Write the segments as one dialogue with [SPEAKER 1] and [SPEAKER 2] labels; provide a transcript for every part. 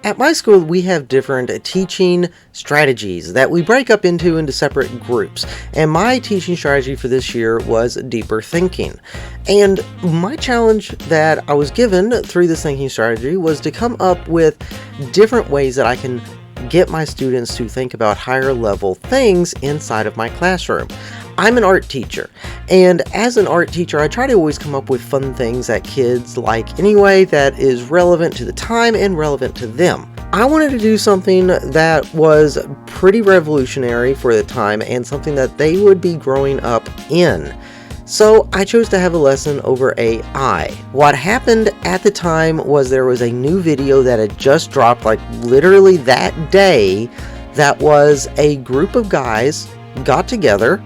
[SPEAKER 1] At my school, we have different teaching strategies that we break up into separate groups. And my teaching strategy for this year was deeper thinking. And my challenge that I was given through this thinking strategy was to come up with different ways that I can get my students to think about higher level things inside of my classroom. I'm an art teacher, and as an art teacher, I try to always come up with fun things that kids like anyway that is relevant to the time and relevant to them. I wanted to do something that was pretty revolutionary for the time and something that they would be growing up in. So I chose to have a lesson over AI. What happened at the time was there was a new video that had just dropped, like literally that day, that was a group of guys got together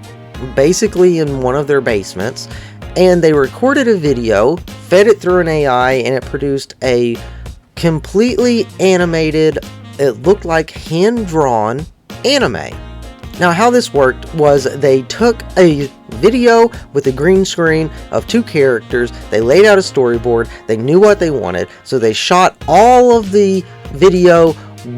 [SPEAKER 1] basically in one of their basements, and they recorded a video, fed it through an AI, and it produced a completely animated, it looked like hand-drawn anime. Now how this worked was they took a video with a green screen of two characters, they laid out a storyboard, they knew what they wanted, so they shot all of the video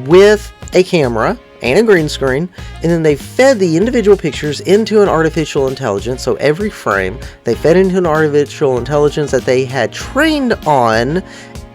[SPEAKER 1] with a camera and a green screen, and then they fed the individual pictures into an artificial intelligence. So every frame they fed into an artificial intelligence that they had trained on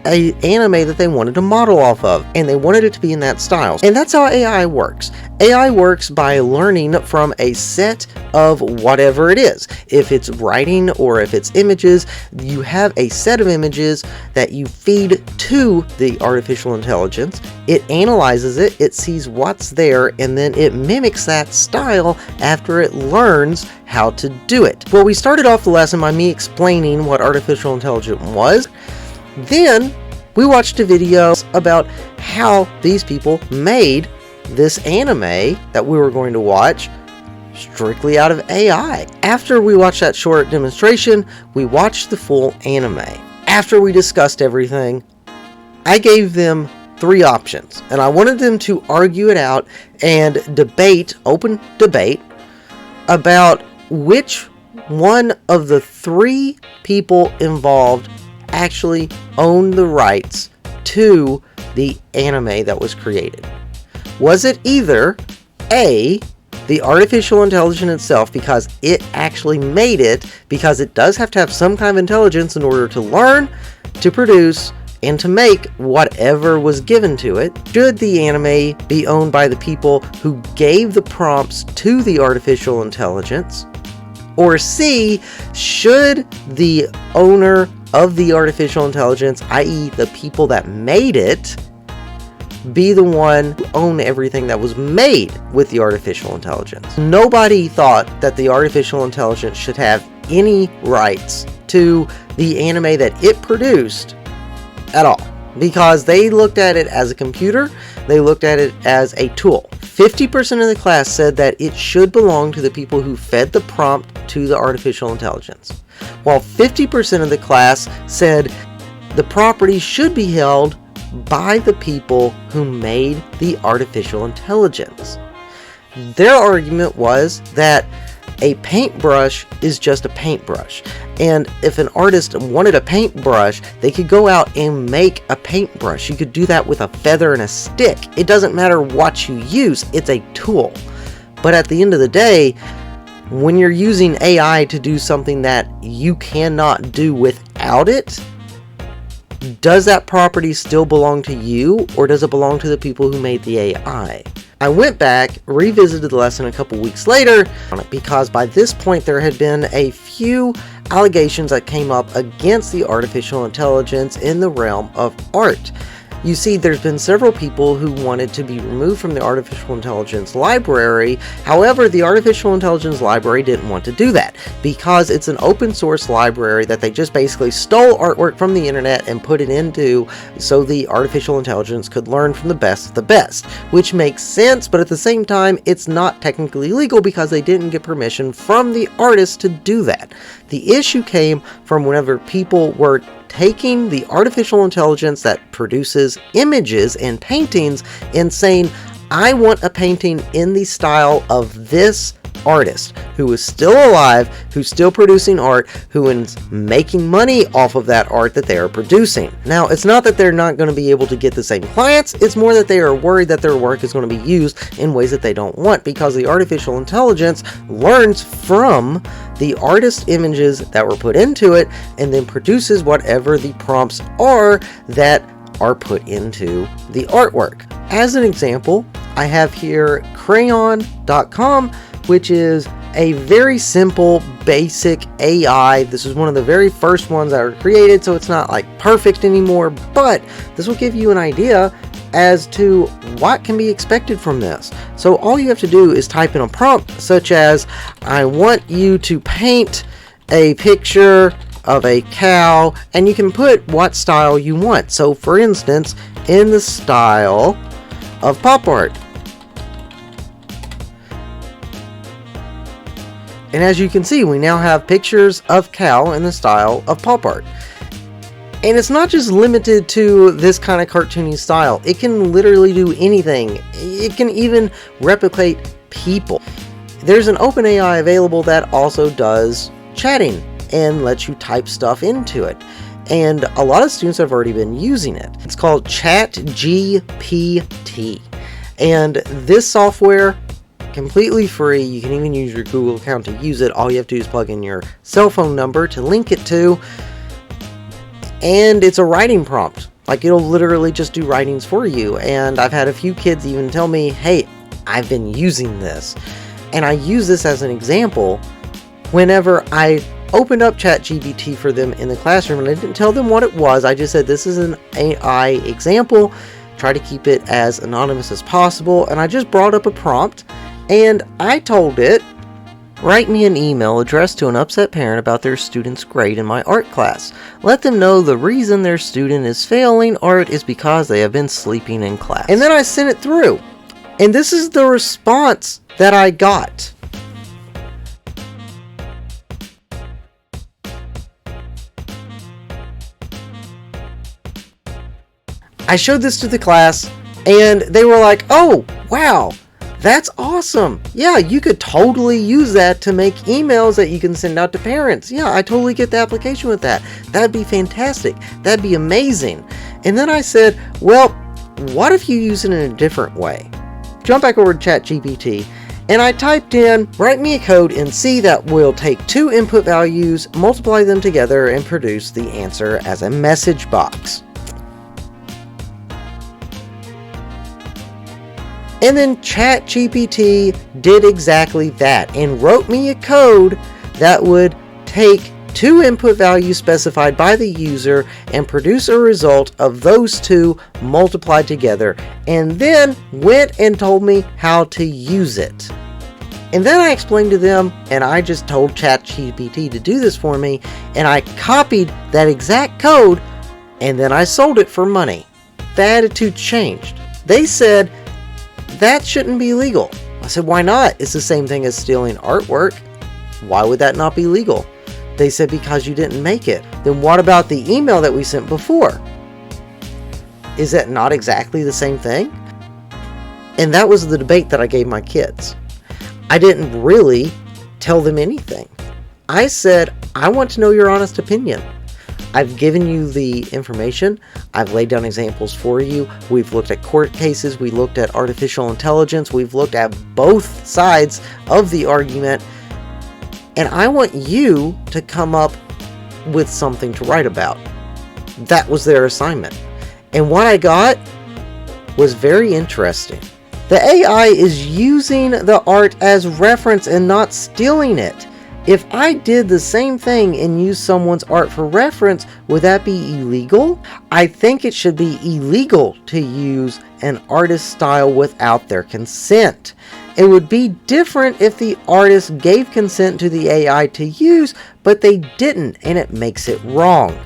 [SPEAKER 1] an anime that they wanted to model off of, and they wanted it to be in that style. And that's how AI works. AI works by learning from a set of whatever it is. If it's writing or if it's images, you have a set of images that you feed to the artificial intelligence. It analyzes it, it sees what's there, and then it mimics that style after it learns how to do it. Well, we started off the lesson by me explaining what artificial intelligence was. Then we watched a video about how these people made this anime that we were going to watch strictly out of AI. After we watched that short demonstration, we watched the full anime. After we discussed everything, I gave them 3 options, and I wanted them to argue it out and debate, open debate, about which one of the 3 people involved actually owned the rights to the anime that was created. Was it either A, the artificial intelligence itself, because it actually made it, because it does have to have some kind of intelligence in order to learn, to produce, and to make whatever was given to it? Should the anime be owned by the people who gave the prompts to the artificial intelligence? Or C, should the owner of the artificial intelligence, i.e. the people that made it, be the one who owned everything that was made with the artificial intelligence? Nobody thought that the artificial intelligence should have any rights to the anime that it produced at all, because they looked at it as a computer, they looked at it as a tool. 50% of the class said that it should belong to the people who fed the prompt to the artificial intelligence, while 50% of the class said the property should be held by the people who made the artificial intelligence. Their argument was that a paintbrush is just a paintbrush, and if an artist wanted a paintbrush, they could go out and make a paintbrush. You could do that with a feather and a stick. It doesn't matter what you use, it's a tool. But at the end of the day, when you're using AI to do something that you cannot do without it, does that property still belong to you, or does it belong to the people who made the AI? I went back, revisited the lesson a couple weeks later, because by this point there had been a few allegations that came up against the artificial intelligence in the realm of art. You see, there's been several people who wanted to be removed from the artificial intelligence library. However, the artificial intelligence library didn't want to do that because it's an open source library that they just basically stole artwork from the internet and put it into so the artificial intelligence could learn from the best of the best, which makes sense, but at the same time, it's not technically legal because they didn't get permission from the artist to do that. The issue came from whenever people were taking the artificial intelligence that produces images and paintings and saying, I want a painting in the style of this artist who is still alive, who's still producing art, who is making money off of that art that they are producing. Now, it's not that they're not going to be able to get the same clients, it's more that they are worried that their work is going to be used in ways that they don't want, because the artificial intelligence learns from the artist's images that were put into it and then produces whatever the prompts are that are put into the artwork. As an example, I have here crayon.com, which is a very simple, basic AI. This is one of the very first ones that were created, so it's not like perfect anymore, but this will give you an idea as to what can be expected from this. So all you have to do is type in a prompt such as, I want you to paint a picture of a cow, and you can put what style you want. So for instance, in the style of pop art. And as you can see, we now have pictures of cow in the style of pop art. And it's not just limited to this kind of cartoony style. It can literally do anything. It can even replicate people. There's an OpenAI available that also does chatting and lets you type stuff into it. And a lot of students have already been using it. It's called ChatGPT. And this software, completely free. You can even use your Google account to use it. All you have to do is plug in your cell phone number to link it to. And it's a writing prompt. Like, it'll literally just do writings for you. And I've had a few kids even tell me, hey, I've been using this. And I use this as an example whenever I opened up ChatGPT for them in the classroom, and I didn't tell them what it was. I just said, this is an AI example. Try to keep it as anonymous as possible. And I just brought up a prompt, and I told it, write me an email addressed to an upset parent about their student's grade in my art class. Let them know the reason their student is failing art is because they have been sleeping in class. And then I sent it through. And this is the response that I got. I showed this to the class, and they were like, oh, wow, that's awesome. Yeah, you could totally use that to make emails that you can send out to parents. Yeah, I totally get the application with that. That'd be fantastic. That'd be amazing. And then I said, well, what if you use it in a different way? Jump back over to ChatGPT, and I typed in, write me a code in C that will take two input values, multiply them together, and produce the answer as a message box. And then ChatGPT did exactly that and wrote me a code that would take two input values specified by the user and produce a result of those two multiplied together, and then went and told me how to use it. And then I explained to them, and I just told ChatGPT to do this for me, and I copied that exact code, and then I sold it for money. The attitude changed. They said, that shouldn't be legal. I said, why not? It's the same thing as stealing artwork. Why would that not be legal? They said, because you didn't make it. Then what about the email that we sent before? Is that not exactly the same thing? And that was the debate that I gave my kids. I didn't really tell them anything. I said, I want to know your honest opinion. I've given you the information. I've laid down examples for you. We've looked at court cases. We looked at artificial intelligence. We've looked at both sides of the argument. And I want you to come up with something to write about. That was their assignment. And what I got was very interesting. The AI is using the art as reference and not stealing it. If I did the same thing and used someone's art for reference, would that be illegal? I think it should be illegal to use an artist's style without their consent. It would be different if the artist gave consent to the AI to use, but they didn't, and it makes it wrong.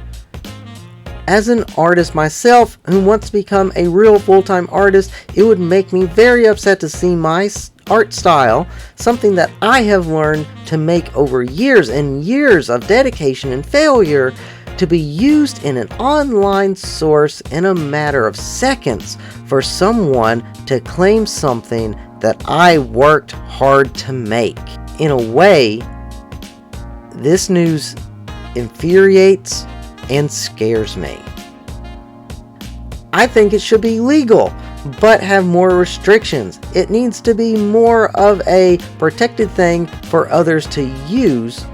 [SPEAKER 1] As an artist myself who wants to become a real full-time artist, it would make me very upset to see my art style, something that I have learned to make over years and years of dedication and failure, to be used in an online source in a matter of seconds for someone to claim something that I worked hard to make. In a way, this news infuriates and scares me. I think it should be legal, but have more restrictions. It needs to be more of a protected thing for others to use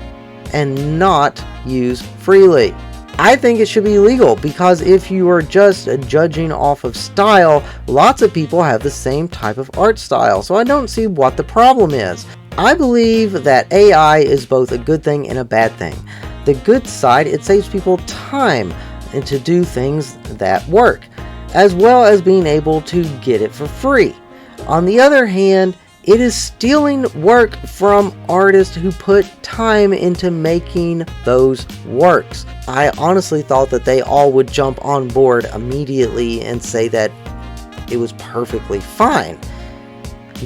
[SPEAKER 1] and not use freely. I think it should be legal because if you are just judging off of style, lots of people have the same type of art style, so I don't see what the problem is. I believe that AI is both a good thing and a bad thing. The good side, it saves people time and to do things that work, as well as being able to get it for free. On the other hand, it is stealing work from artists who put time into making those works. I honestly thought that they all would jump on board immediately and say that it was perfectly fine,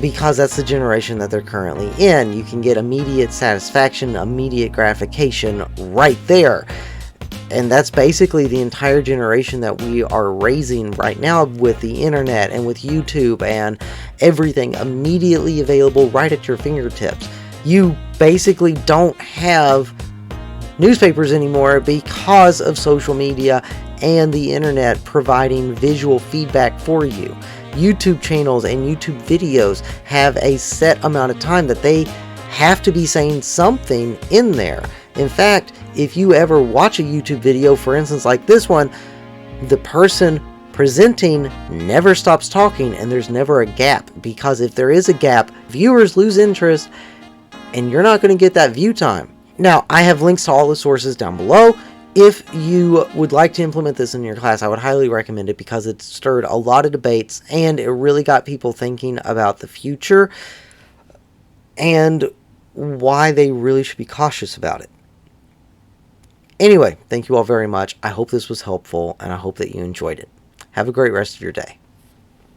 [SPEAKER 1] because that's the generation that they're currently in. You can get immediate satisfaction, immediate gratification right there. And that's basically the entire generation that we are raising right now with the internet and with YouTube and everything immediately available right at your fingertips. You basically don't have newspapers anymore because of social media and the internet providing visual feedback for you. YouTube channels and YouTube videos have a set amount of time that they have to be saying something in there. In fact, if you ever watch a YouTube video, for instance like this one, the person presenting never stops talking and there's never a gap, because if there is a gap, viewers lose interest and you're not going to get that view time. Now, I have links to all the sources down below. If you would like to implement this in your class, I would highly recommend it because it stirred a lot of debates and it really got people thinking about the future and why they really should be cautious about it. Anyway, thank you all very much. I hope this was helpful and I hope that you enjoyed it. Have a great rest of your day.